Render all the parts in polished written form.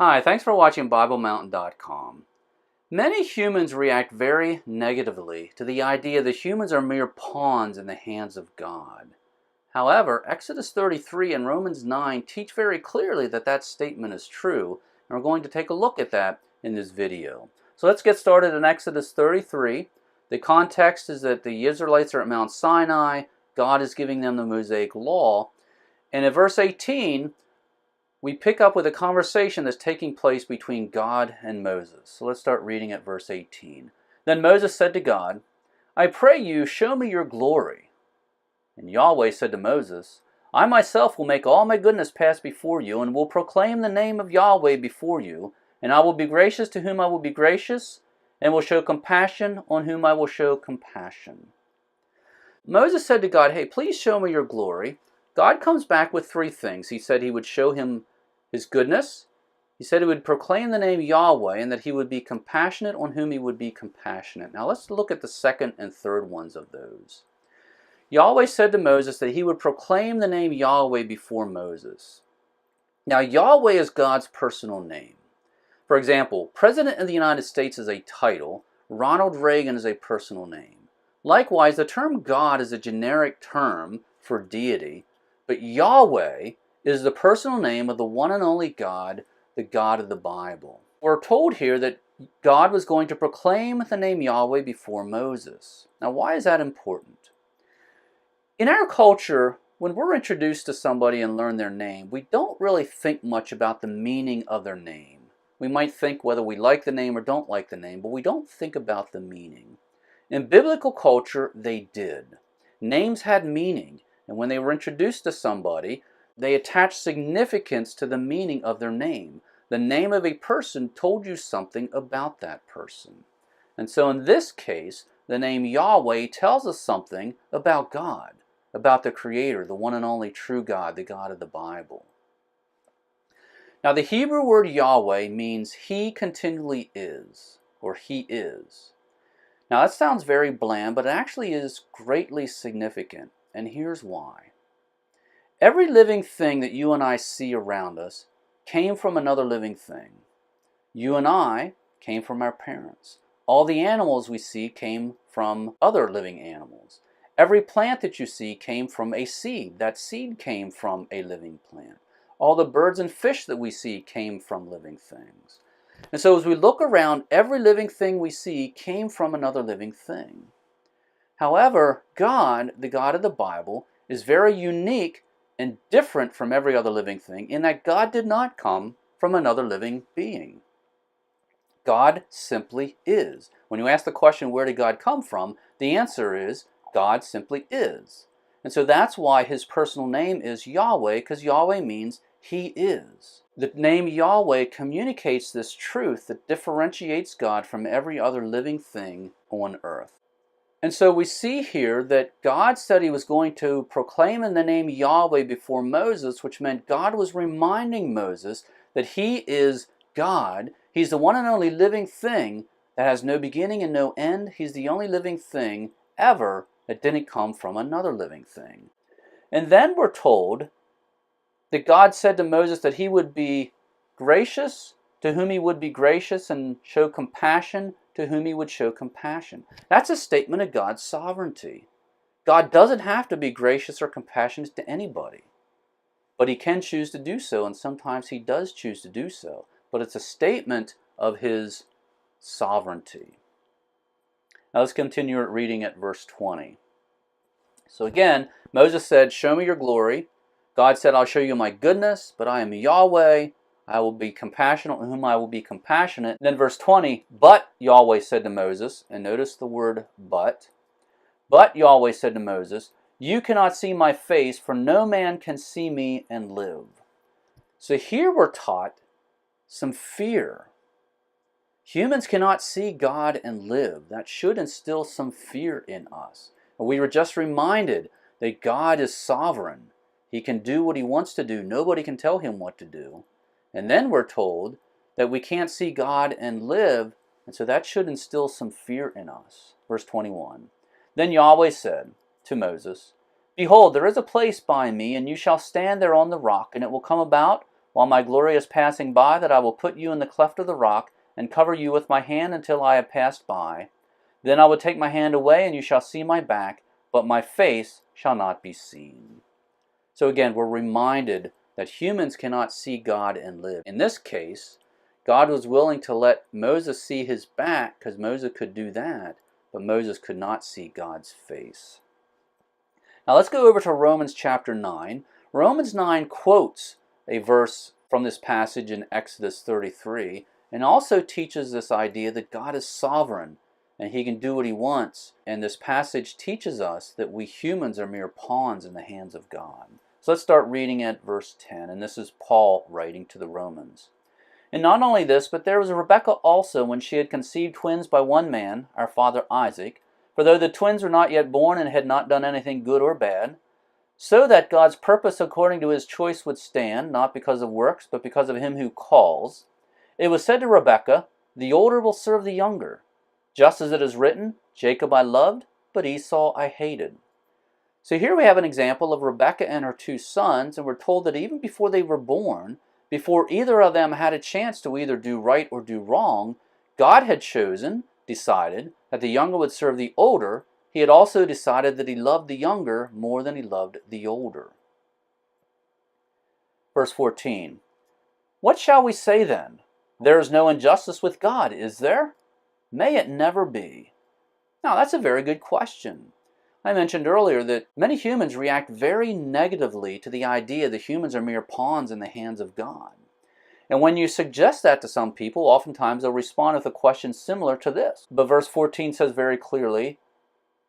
Hi, thanks for watching BibleMountain.com. Many humans react very negatively to the idea that humans are mere pawns in the hands of God. However, Exodus 33 and Romans 9 teach very clearly that that statement is true, and we're going to take a look at that in this video. So let's get started in Exodus 33. The context is that the Israelites are at Mount Sinai. God is giving them the Mosaic Law. And in verse 18, we pick up with a conversation that's taking place between God and Moses. So let's start reading at verse 18. Then Moses said to God, I pray you, show me your glory. And Yahweh said to Moses, I myself will make all my goodness pass before you, and will proclaim the name of Yahweh before you, and I will be gracious to whom I will be gracious, and will show compassion on whom I will show compassion. Moses said to God, hey, please show me your glory. God comes back with three things. He said he would show him his goodness. He said he would proclaim the name Yahweh, and that he would be compassionate on whom he would be compassionate. Now let's look at the second and third ones of those. Yahweh said to Moses that he would proclaim the name Yahweh before Moses. Now Yahweh is God's personal name. For example, President of the United States is a title. Ronald Reagan is a personal name. Likewise, the term God is a generic term for deity, but Yahweh is the personal name of the one and only God, the God of the Bible. We're told here that God was going to proclaim the name Yahweh before Moses. Now, why is that important? In our culture, when we're introduced to somebody and learn their name, we don't really think much about the meaning of their name. We might think whether we like the name or don't like the name, but we don't think about the meaning. In biblical culture, they did. Names had meaning, and when they were introduced to somebody, they attached significance to the meaning of their name. The name of a person told you something about that person. And so in this case, the name Yahweh tells us something about God, about the Creator, the one and only true God, the God of the Bible. Now the Hebrew word Yahweh means He continually is, or He is. Now that sounds very bland, but it actually is greatly significant, and here's why. Every living thing that you and I see around us came from another living thing. You and I came from our parents. All the animals we see came from other living animals. Every plant that you see came from a seed. That seed came from a living plant. All the birds and fish that we see came from living things. And so as we look around, every living thing we see came from another living thing. However, God, the God of the Bible, is very unique and different from every other living thing in that God did not come from another living being. God simply is. When you ask the question, where did God come from? The answer is, God simply is. And so that's why His personal name is Yahweh, because Yahweh means He is. The name Yahweh communicates this truth that differentiates God from every other living thing on earth. And so we see here that God said He was going to proclaim in the name Yahweh before Moses, which meant God was reminding Moses that He is God. He's the one and only living thing that has no beginning and no end. He's the only living thing ever that didn't come from another living thing. And then we're told that God said to Moses that He would be gracious to whom He would be gracious, and show compassion to whom He would show compassion. That's a statement of God's sovereignty. God doesn't have to be gracious or compassionate to anybody, but He can choose to do so, and sometimes He does choose to do so. But it's a statement of His sovereignty. Now let's continue reading at verse 20. So again, Moses said, show me your glory. God said, I'll show you my goodness, but I am Yahweh. I will be compassionate on whom I will be compassionate. Then verse 20, but Yahweh said to Moses, and notice the word but Yahweh said to Moses, you cannot see my face, for no man can see me and live. So here we're taught some fear. Humans cannot see God and live. That should instill some fear in us. We were just reminded that God is sovereign. He can do what He wants to do. Nobody can tell Him what to do. And then we're told that we can't see God and live, and so that should instill some fear in us. Verse 21. Then Yahweh said to Moses, behold, there is a place by me, and you shall stand there on the rock, and it will come about while my glory is passing by, that I will put you in the cleft of the rock, and cover you with my hand until I have passed by. Then I will take my hand away, and you shall see my back, but my face shall not be seen. So again, we're reminded that humans cannot see God and live. In this case, God was willing to let Moses see his back, because Moses could do that, but Moses could not see God's face. Now let's go over to Romans chapter 9. Romans 9 quotes a verse from this passage in Exodus 33, and also teaches this idea that God is sovereign and he can do what he wants. And this passage teaches us that we humans are mere pawns in the hands of God. So let's start reading at verse 10, and this is Paul writing to the Romans. And not only this, but there was Rebekah also, when she had conceived twins by one man, our father Isaac. For though the twins were not yet born and had not done anything good or bad, so that God's purpose according to his choice would stand, not because of works, but because of him who calls, it was said to Rebekah, the older will serve the younger. Just as it is written, Jacob I loved, but Esau I hated. So here we have an example of Rebekah and her two sons, and we're told that even before they were born, before either of them had a chance to either do right or do wrong, God had decided that the younger would serve the older. He had also decided that he loved the younger more than he loved the older. Verse 14. What shall we say then? There is no injustice with God, is there? May it never be. Now that's a very good question. I mentioned earlier that many humans react very negatively to the idea that humans are mere pawns in the hands of God. And when you suggest that to some people, oftentimes they'll respond with a question similar to this. But verse 14 says very clearly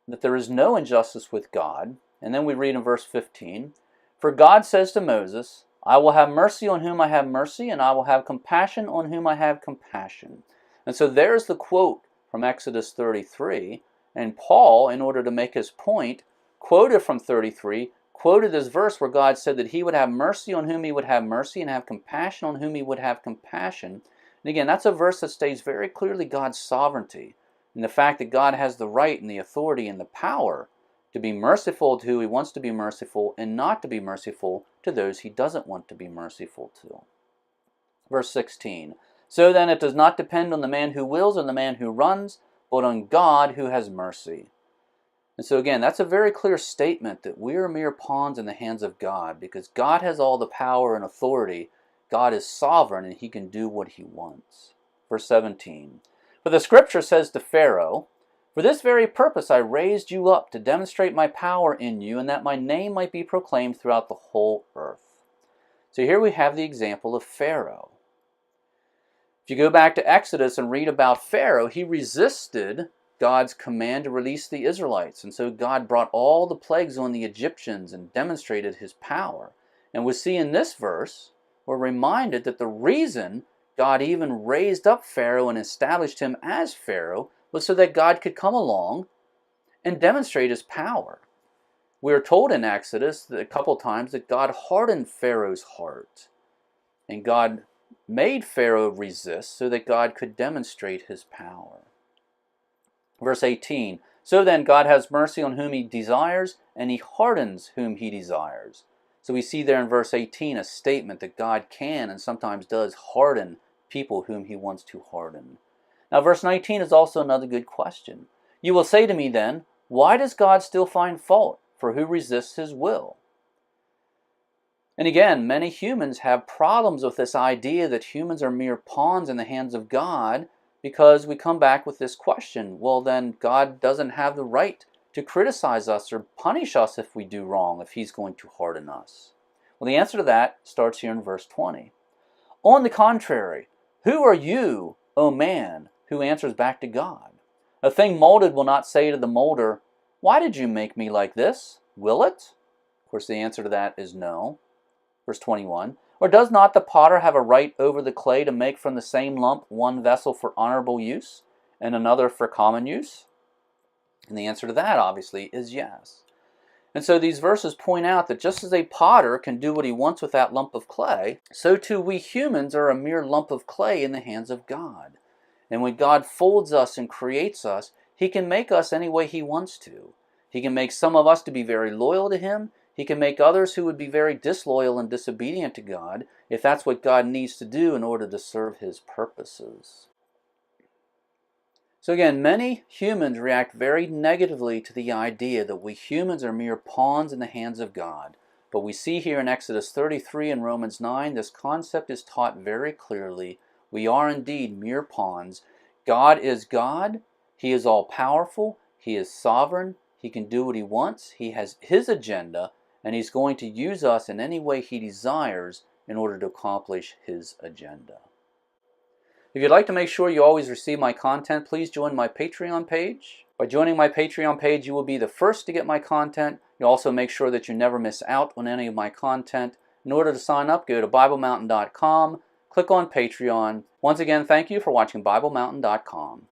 that there is no injustice with God. And then we read in verse 15, for God says to Moses, I will have mercy on whom I have mercy, and I will have compassion on whom I have compassion. And so there's the quote from Exodus 33. And Paul, in order to make his point, quoted from 33, quoted this verse where God said that he would have mercy on whom he would have mercy and have compassion on whom he would have compassion. And again, that's a verse that states very clearly God's sovereignty and the fact that God has the right and the authority and the power to be merciful to who he wants to be merciful and not to be merciful to those he doesn't want to be merciful to. Verse 16, so then it does not depend on the man who wills or the man who runs, but on God who has mercy. And so again, that's a very clear statement that we are mere pawns in the hands of God, because God has all the power and authority. God is sovereign and he can do what he wants. Verse 17, for the scripture says to Pharaoh, for this very purpose I raised you up to demonstrate my power in you, and that my name might be proclaimed throughout the whole earth. So here we have the example of Pharaoh. If you go back to Exodus and read about Pharaoh, he resisted God's command to release the Israelites. And so God brought all the plagues on the Egyptians and demonstrated his power. And we see in this verse, we're reminded that the reason God even raised up Pharaoh and established him as Pharaoh was so that God could come along and demonstrate his power. We are told in Exodus a couple times that God hardened Pharaoh's heart. And God made Pharaoh resist so that God could demonstrate his power. Verse 18, so then God has mercy on whom he desires, and he hardens whom he desires. So we see there in verse 18 a statement that God can and sometimes does harden people whom he wants to harden. Now verse 19 is also another good question. You will say to me then, why does God still find fault? For who resists his will? And again, many humans have problems with this idea that humans are mere pawns in the hands of God, because we come back with this question, well then God doesn't have the right to criticize us or punish us if we do wrong, if he's going to harden us. Well, the answer to that starts here in verse 20. On the contrary, who are you, O man, who answers back to God? A thing molded will not say to the molder, why did you make me like this? Will it? Of course, the answer to that is no. Verse 21, or does not the potter have a right over the clay to make from the same lump one vessel for honorable use and another for common use? And the answer to that, obviously, is yes. And so these verses point out that just as a potter can do what he wants with that lump of clay, so too we humans are a mere lump of clay in the hands of God. And when God folds us and creates us, he can make us any way he wants to. He can make some of us to be very loyal to him. He can make others who would be very disloyal and disobedient to God if that's what God needs to do in order to serve His purposes. So again, many humans react very negatively to the idea that we humans are mere pawns in the hands of God. But we see here in Exodus 33 and Romans 9, this concept is taught very clearly. We are indeed mere pawns. God is God. He is all-powerful. He is sovereign. He can do what He wants. He has His agenda, and He's going to use us in any way He desires in order to accomplish His agenda. If you'd like to make sure you always receive my content, please join my Patreon page. By joining my Patreon page, you will be the first to get my content. You'll also make sure that you never miss out on any of my content. In order to sign up, go to BibleMountain.com, click on Patreon. Once again, thank you for watching BibleMountain.com.